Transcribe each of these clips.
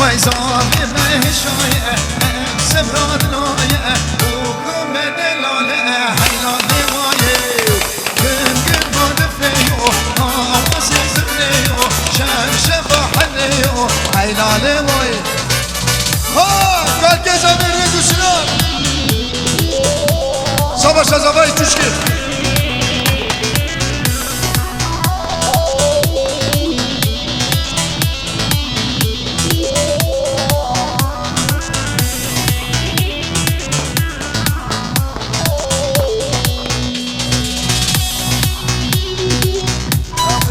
ويزامي مهشاية سبران ناية وكم دلالة حيلاني وايه كن قربان فيو آواز زرنيو شمشف حنيو حيلاني وايه قال كيزا نريدو سلام صباش زباي تشكيل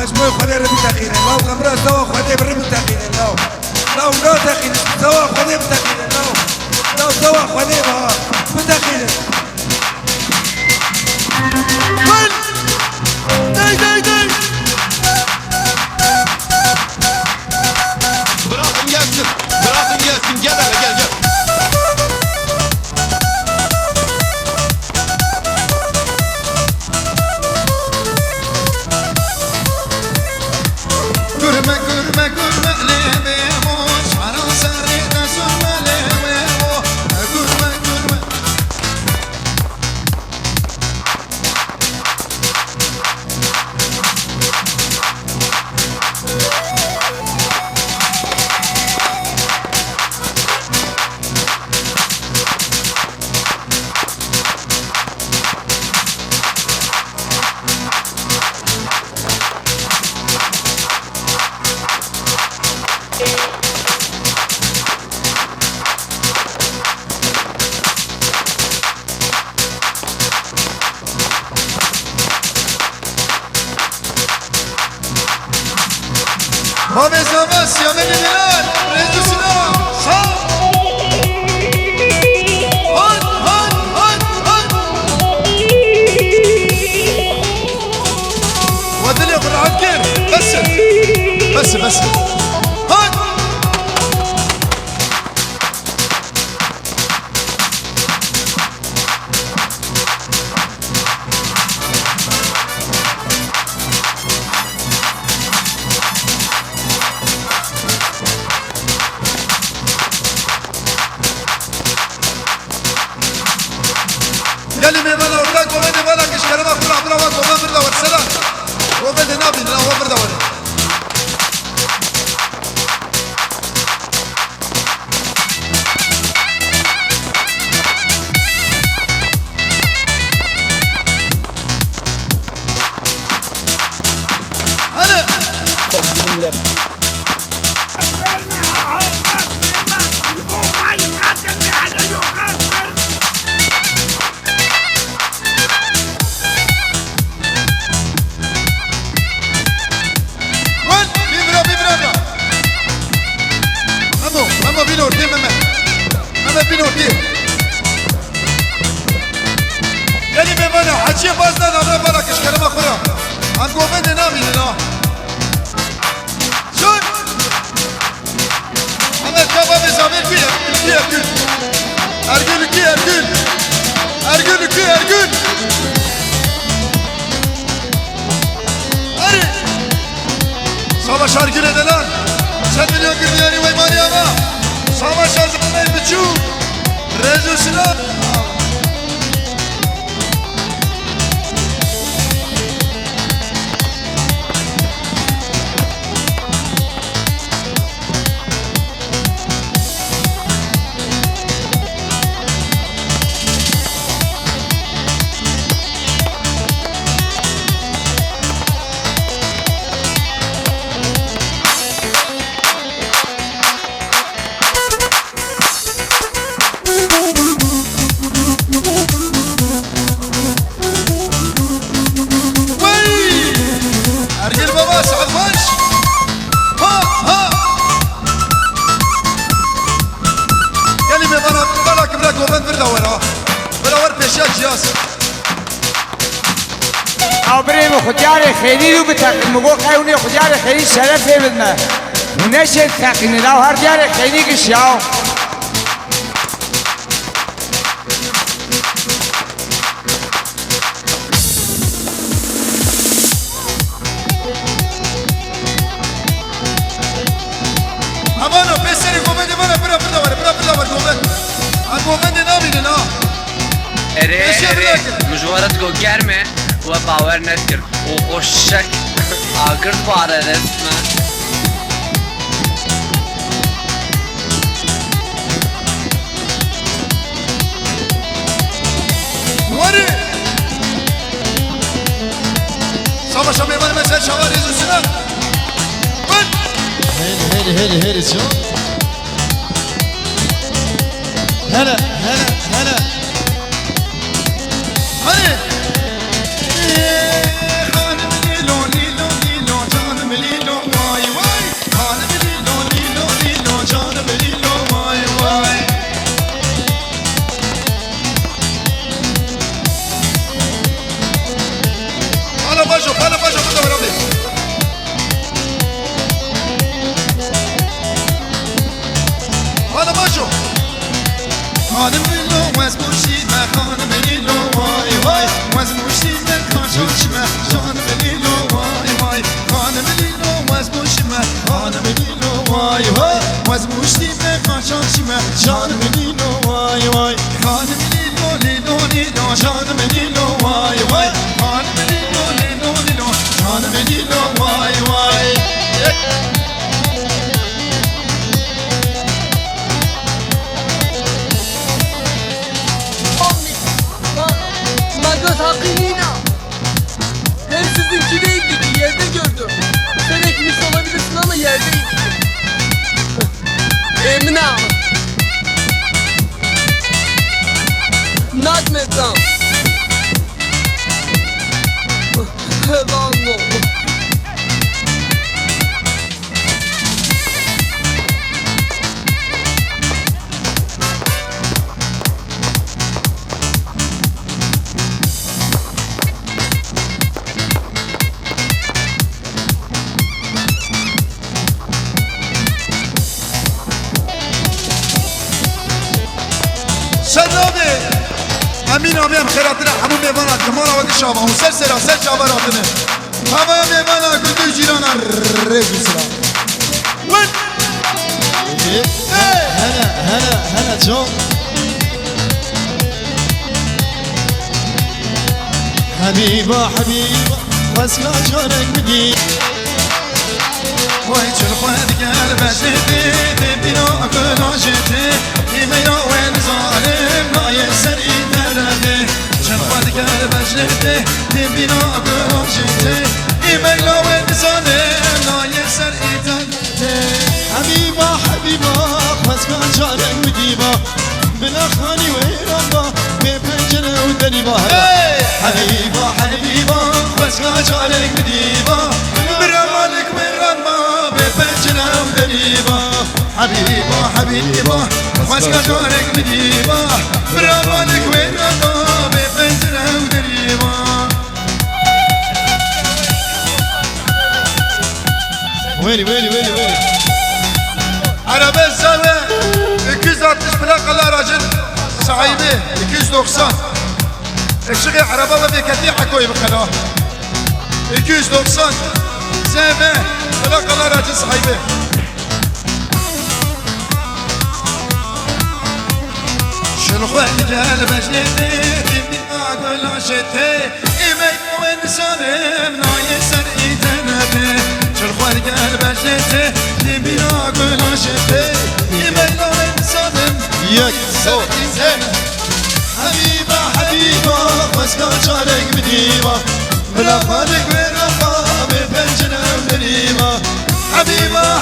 خشموي خدي ربي تاخير لو غمرة سوا خدي بربي تاخير لو تاخير سوا خدي بتاخير لو سوا خدي بتاخير قل داي براخم ياسر gel hele gel Gürme lebe moş Ana sarıda sürme lebe mo Gürme Vamos ya me dediler Rezusuna Sağ Han ودلي قرعة كير بس هان قال لي بلا وراك وبدي بالك ايش كلامك كل عبد الله وما بردا والسلام وبدي نبي لا هو بردا ولا هلا بينور دي ماما بينور دي يعني بمانا حجي بازنا نعمل بالك ايش كلام اخويا عن قومين نامي لا شون انا كابا بزامل فيها ارجل اري صباح شارجل دلال 100 milyon gülüyeni ve Meryem'e savaş hazırlayın biçu Rezusuna عبریم خودیار خیلی رو بتاقیم مگو خیلی خودیار خیلی شرفه بدمه ونشه تاقیم لو هر دیار خیلی کشیاو Amano, pesere come مجوارت کو گرمه و باور نکر و خوشک آگرد باره رسمه واري صبا شامي مال مسال شواري زوسنا وين هيلي شو هلا هاني خانم ليلو ليلو ليلو جانم ليلو واي واي خانم ليلو ليلو ليلو جانم ليلو واي واي هلا باشو بدو ربي هلا باشو خانم ليلو واسموشي ما خانم ليلو واي واي واسموشي ما خانشوش ما جانم ليلو واي واي خانم ليلو واسموشي ما خانم ليلو واي واي واسموشي ما خانشوش ما جانم ليلو واي واي خانم ليلو ليلو ليلو جانم ليلو واي واي خانم ليلو ليلو ليلو جانم ليلو واي واي Magaz hakkıyla hırsızınki değildi ki yerde gördüm. Sen ekmiş olabilirsin ama yerdeydi. Emine Hanım. Nazmetan. Lan oldu. شرابي امين ابي خيراتنا حمو ميوانا كمالا ودي شابا وسلسلة سل شابراتنا هوا ميوانا كنتو جيرانا ريزو سلام وين هلا شو حبيبة واسمع جارك بدي وين شرفت قلب جدي بينو اكل جدي يمينو وين ظالم لا يسر يتردي شرفت قلب جدي بينو اكل جدي يمينو وين ظالم لا يسر يتردي حبيبة واسمع جارك بدي بلا خاني ويربا ببنجرة ودريبا حبيبة واسمع جارك بدي برمالك ويربا ببنجرة ودريبا حبيبة واسمع جارك بدي برمالك ويربا ببنجرة ودريبا ويلي Araba Zave 260 plakalı aracın sahibi 290 Eşiği araba ve beketi hakoyu bukala 290 Zave plakalı aracın sahibi شلخوة رجال بجلتي تبني أقول عشتي إيميت وين سالم نايسر إيتنبي شلخوة رجال بجلتي تبني أقول عشتي إيميت وين سالم يكسو حبيبة واسمع جارك بدي بلا خانك ويربا ببنجرة ودريبا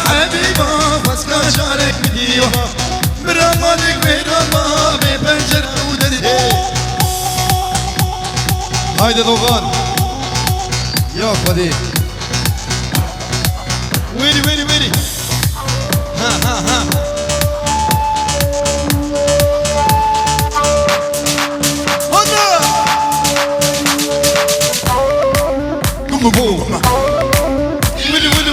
حبيبة واسمع جارك بدي برمالك ويربا ببنجرة ودريبا هايدي طوفان يا خدي ويلي ها قم بوم ويلي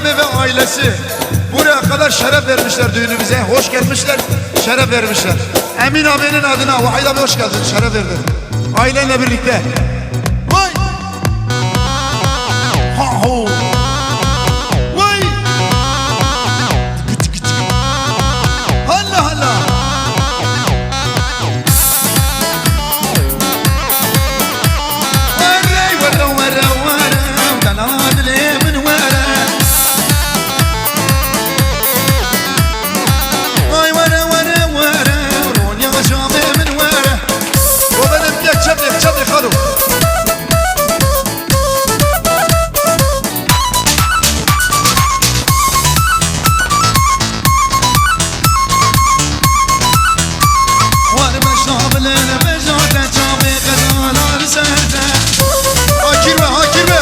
abi ve ailesi buraya kadar şeref vermişler düğünümüze. Hoş gelmişler, şeref vermişler. Emin abinin adına Vahid abi hoş geldin, şeref verdin. Ailenle birlikte. Vay! Ha ho! Vay! Tıkı tıkı tıkı. Halla halla! وري ورا ورا ورا ودلال لي من ورا اي ورا ورا ورا وروني غشامي من ورا وبلد لك شبلي خلو وانا بشرب لنا بجوده جامي غزال رسالته Hakirme, hakirme.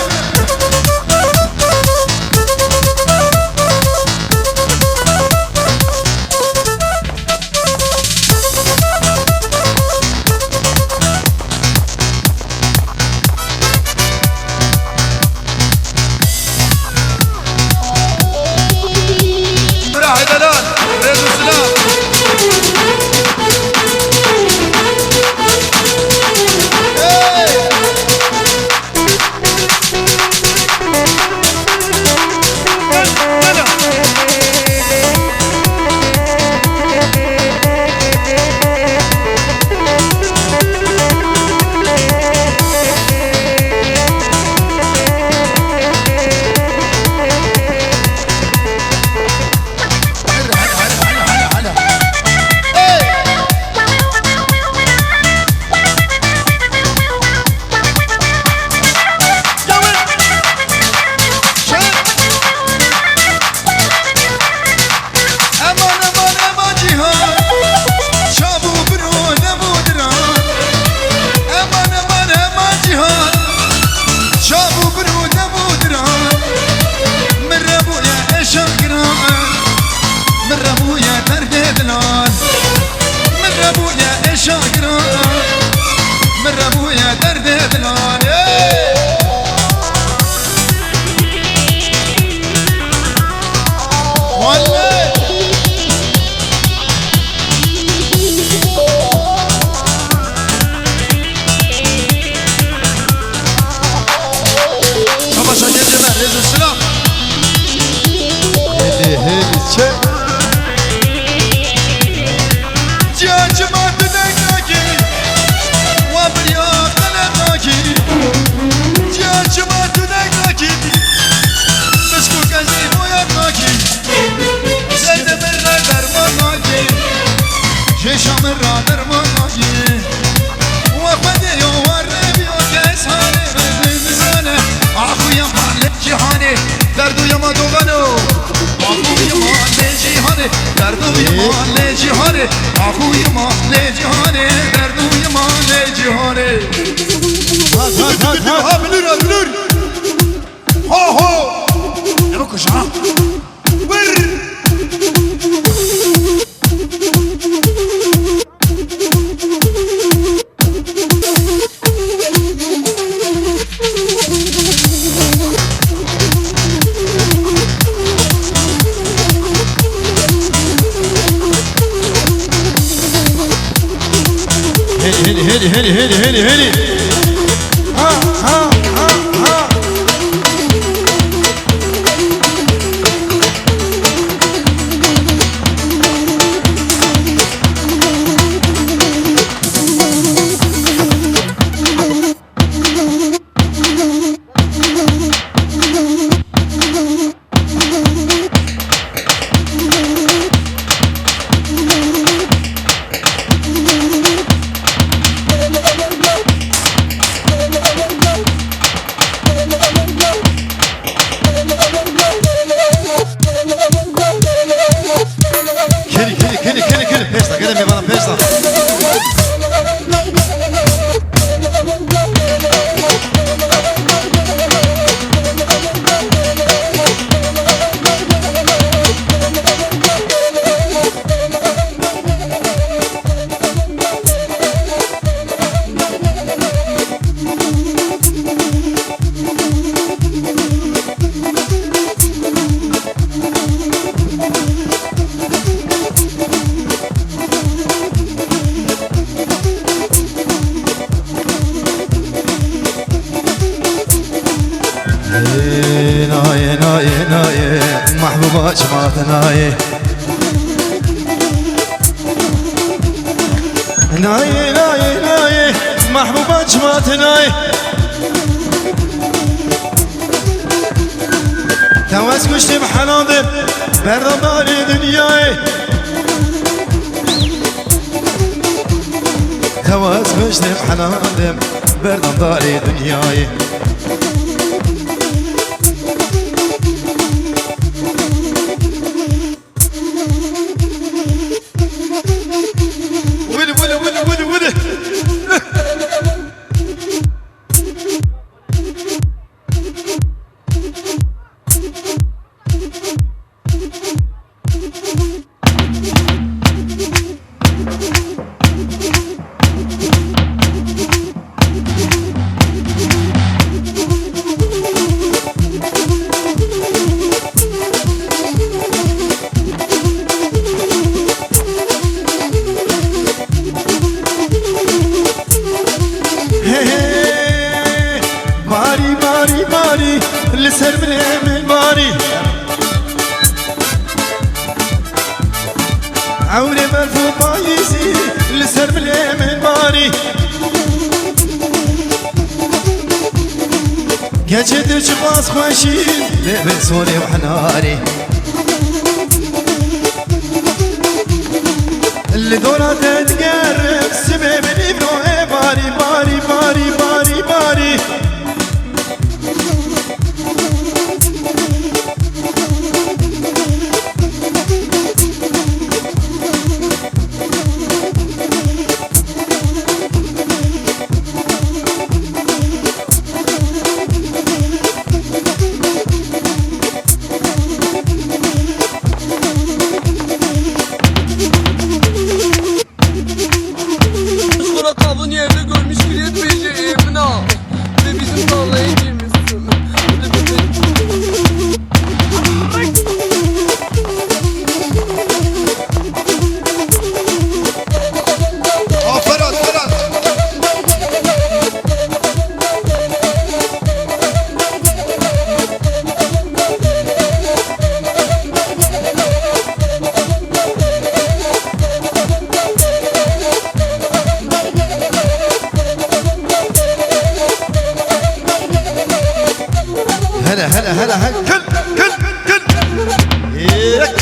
Bırak Haydaran, Rezu Sinan. Hey! هلي ها ها ها ها ناي ناي ناي محبوبة جماعة ناي ناي ناي ناي محبوبة جماعة ناي تواز كشت بحناضر بردم داري دنياي تواز كشت بحناضر بردم داري دنياي باري باري باري لسر من باري عوري مرفو بايزي لسر من باري قجد جباس خوشين لبن سوري وحناري اللي دورة تتقرب سبب الابنو باري باري باري باري باري Sonra tavuğun yerde görmüş bile etmeyeceğim Emine. Ve bizim tarlaya girmişsin. Ferhat Ferhat هلا هلا هلا هلا كل كل كل إيك.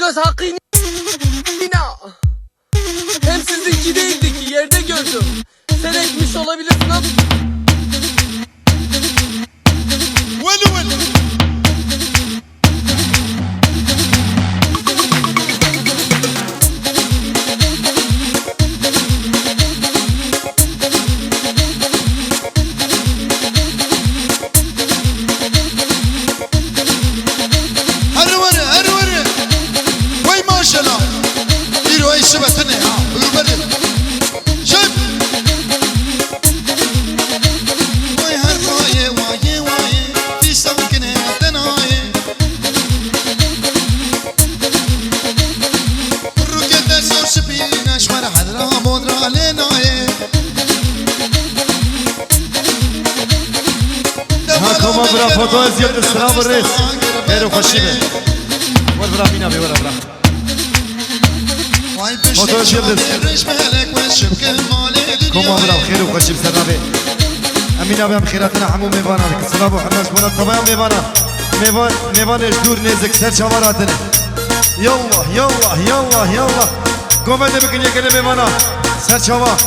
söz hakkıyla. Hem sizinki değildi ki yerde gördüm. Sen ekmiş olabilirsin ama ولو ولو هروري هروري وي ما شاء الله ديروا اي شبتني ويبلل شوف وي هرواي واي واي في سمكنه تناي روكت سوش بينا شمر حضرا بودرا لناي هاكم برا فوتو زياد السلام الرئيس خير وخشيبه ورا مينا بي ورا موتور جبل كم عمره بخير وخشيب سرابي امين ابي بخيراتنا حمو ميبانا السلام وحناش بولا طبعا ميبانا جدور نيزك سر شواراتنا يلا يلا يلا يلا قوم هذا بكن يكلم ميبانا سر شوار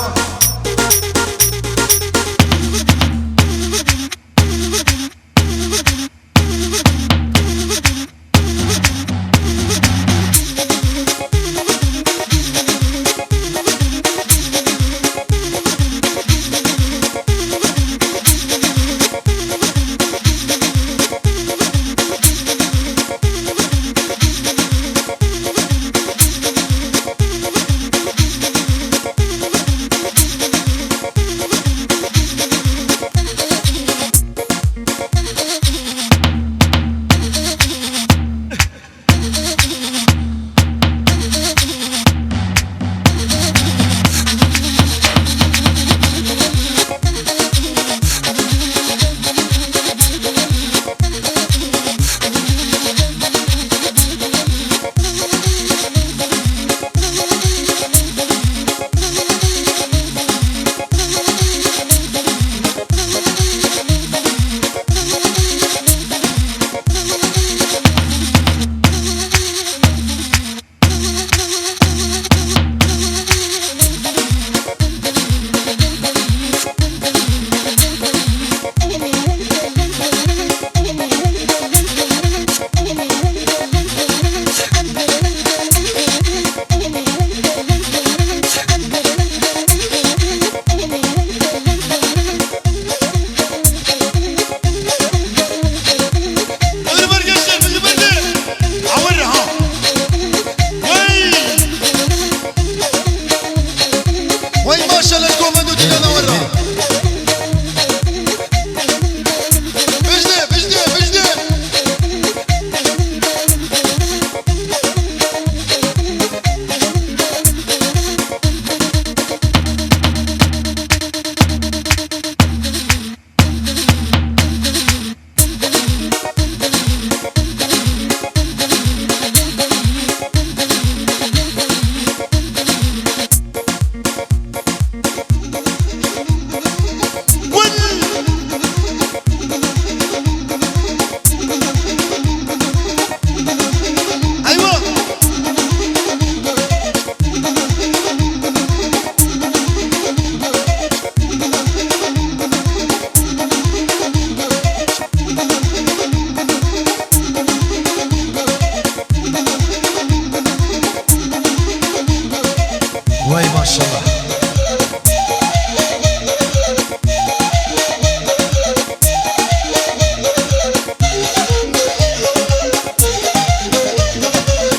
واي ما شاء الله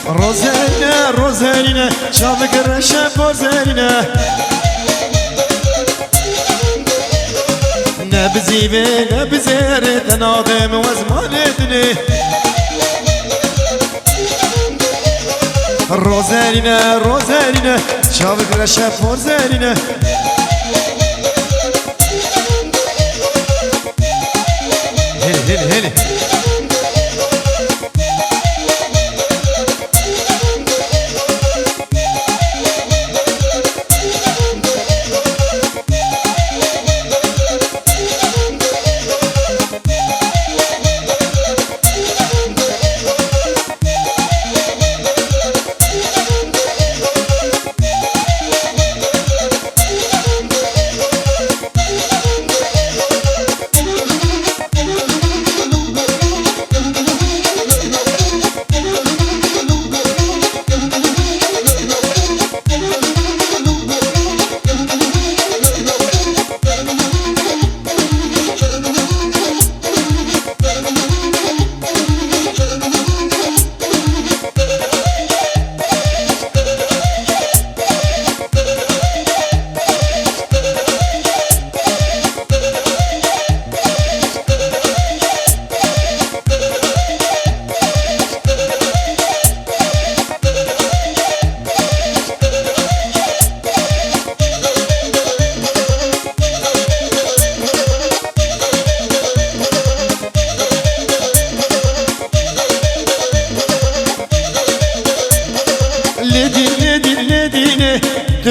روزانينا روزانينا شافك الرشا بوزانينا نبزي بينا بزيرت ناظم وزمانتني روزانينا روزانينا شافك الرشا بوزانينا هلي هلي هلي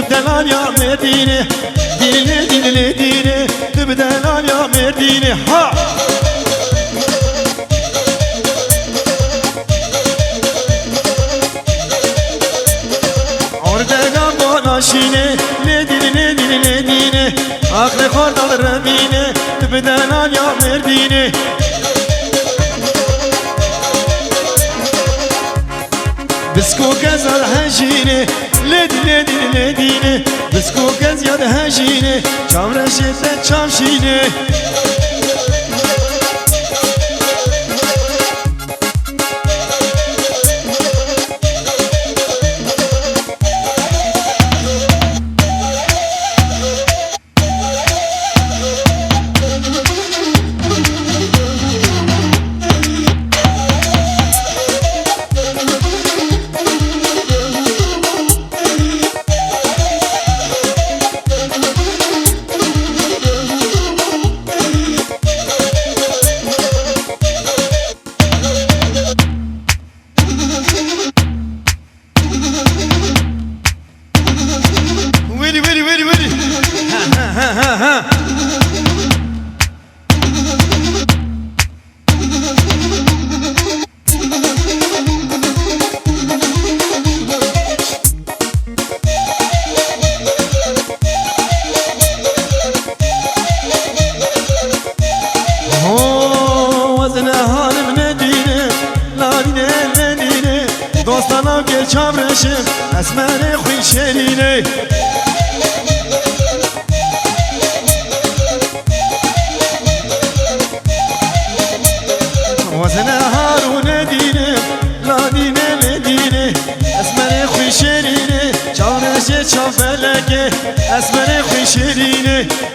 تبدلان يا مدينة ديني ديني ديني تبدلان يا مدينة ها Orada bana şine ne dine aklı kordalı remine tübeden al ya merdine Bisko gezar hejine le dine Bisko gez ya da hejine çavreşete çavşine Dostana gel çavreşim esmeri xuy şerine Vazine harune dine la dine le dine esmeri xuy şerine Çavreşe çaveleke esmeri xuy şerine